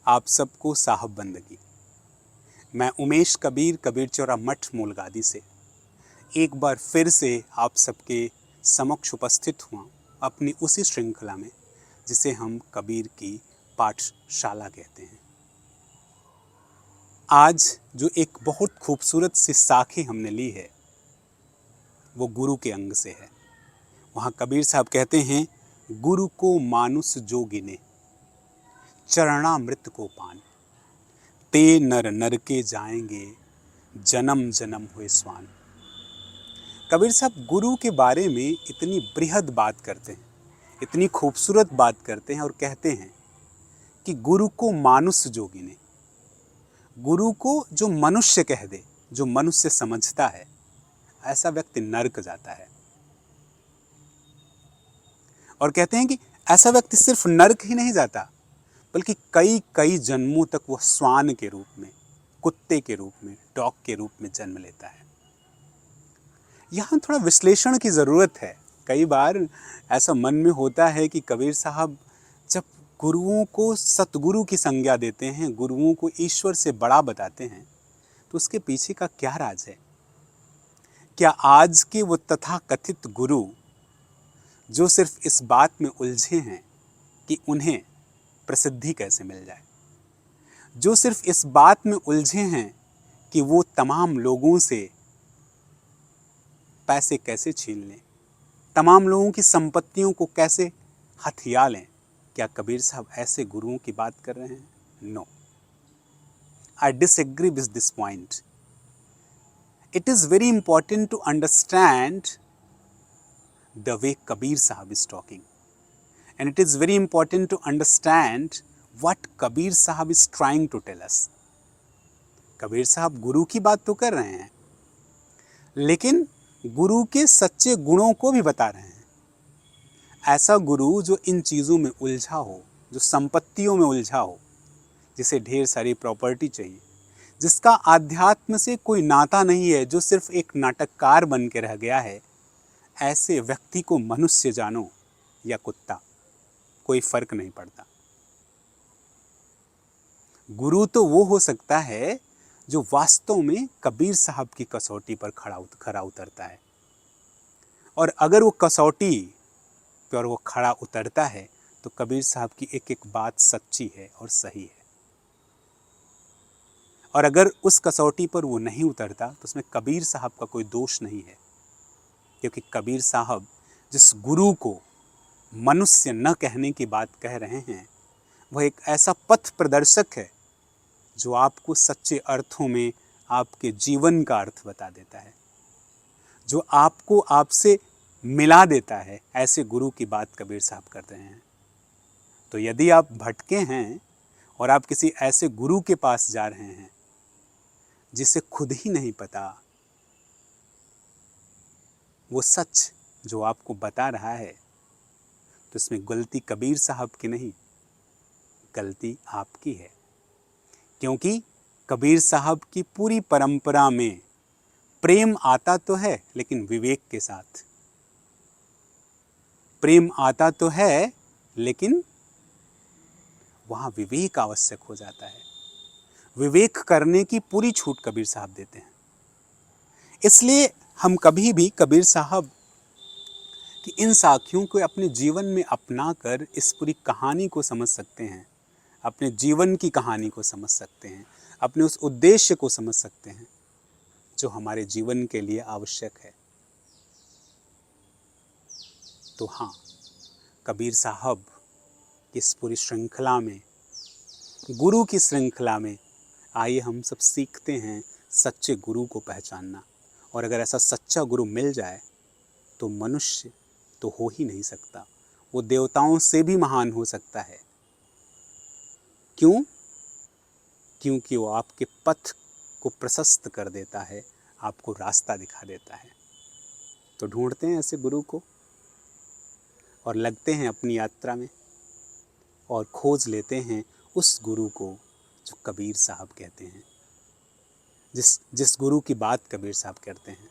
आप सबको साहब बंदगी। मैं उमेश कबीर कबीर चौरा मठ मूलगादी से एक बार फिर से आप सबके समक्ष उपस्थित हुआ अपनी उसी श्रृंखला में जिसे हम कबीर की पाठशाला कहते हैं। आज जो एक बहुत खूबसूरत सी साखी हमने ली है वो गुरु के अंग से है। वहाँ कबीर साहब कहते हैं, गुरु को मानुष जो गिने चरणामृत को पान, ते नर नर के जाएंगे जन्म जन्म हुए स्वान। कबीर साहब गुरु के बारे में इतनी बृहद बात करते हैं, इतनी खूबसूरत बात करते हैं और कहते हैं कि गुरु को मानुष जो गिने, गुरु को जो मनुष्य कह दे, जो मनुष्य समझता है, ऐसा व्यक्ति नरक जाता है। और कहते हैं कि ऐसा व्यक्ति सिर्फ नरक ही नहीं जाता बल्कि कई कई जन्मों तक वह श्वान के रूप में, कुत्ते के रूप में, डॉग के रूप में जन्म लेता है। यहाँ थोड़ा विश्लेषण की ज़रूरत है। कई बार ऐसा मन में होता है कि कबीर साहब जब गुरुओं को सतगुरु की संज्ञा देते हैं, गुरुओं को ईश्वर से बड़ा बताते हैं, तो उसके पीछे का क्या राज है? क्या आज के वो तथाकथित गुरु जो सिर्फ इस बात में उलझे हैं कि उन्हें प्रसिद्धि कैसे मिल जाए, जो सिर्फ इस बात में उलझे हैं कि वो तमाम लोगों से पैसे कैसे छीन लें, तमाम लोगों की संपत्तियों को कैसे हथिया लें, क्या कबीर साहब ऐसे गुरुओं की बात कर रहे हैं? No, I disagree with this point. It is very important to understand the way Kabir Sahib is talking, and it is very important to understand what Kabir Sahib is trying to tell us। Kabir साहब गुरु की बात तो कर रहे हैं लेकिन गुरु के सच्चे गुणों को भी बता रहे हैं। ऐसा गुरु जो इन चीज़ों में उलझा हो, जो संपत्तियों में उलझा हो, जिसे ढेर सारी प्रॉपर्टी चाहिए, जिसका आध्यात्म से कोई नाता नहीं है, जो सिर्फ एक नाटककार बन के रह गया है, ऐसे व्यक्ति को मनुष्य जानो या कुत्ता, कोई फर्क नहीं पड़ता। गुरु तो वो हो सकता है जो वास्तव में कबीर साहब की कसौटी पर खरा उतरता है, और अगर वो कसौटी पर वो खरा उतरता है तो कबीर साहब की एक एक बात सच्ची है और सही है। और अगर उस कसौटी पर वो नहीं उतरता तो उसमें कबीर साहब का कोई दोष नहीं है, क्योंकि कबीर साहब जिस गुरु को मनुष्य न कहने की बात कह रहे हैं वह एक ऐसा पथ प्रदर्शक है जो आपको सच्चे अर्थों में आपके जीवन का अर्थ बता देता है, जो आपको आपसे मिला देता है। ऐसे गुरु की बात कबीर साहब कर रहे हैं। तो यदि आप भटके हैं और आप किसी ऐसे गुरु के पास जा रहे हैं जिसे खुद ही नहीं पता वो सच जो आपको बता रहा है, तो इसमें गलती कबीर साहब की नहीं, गलती आपकी है। क्योंकि कबीर साहब की पूरी परंपरा में प्रेम आता तो है लेकिन विवेक के साथ। प्रेम आता तो है लेकिन वहाँ विवेक आवश्यक हो जाता है। विवेक करने की पूरी छूट कबीर साहब देते हैं। इसलिए हम कभी भी कबीर साहब कि इन साखियों को अपने जीवन में अपना कर इस पूरी कहानी को समझ सकते हैं, अपने जीवन की कहानी को समझ सकते हैं, अपने उस उद्देश्य को समझ सकते हैं जो हमारे जीवन के लिए आवश्यक है। तो हाँ, कबीर साहब की इस पूरी श्रृंखला में, गुरु की श्रृंखला में, आइए हम सब सीखते हैं सच्चे गुरु को पहचानना। और अगर ऐसा सच्चा गुरु मिल जाए तो मनुष्य तो हो ही नहीं सकता, वो देवताओं से भी महान हो सकता है। क्यों? क्योंकि वो आपके पथ को प्रशस्त कर देता है, आपको रास्ता दिखा देता है। तो ढूंढते हैं ऐसे गुरु को और लगते हैं अपनी यात्रा में और खोज लेते हैं उस गुरु को जो कबीर साहब कहते हैं, जिस गुरु की बात कबीर साहब करते हैं।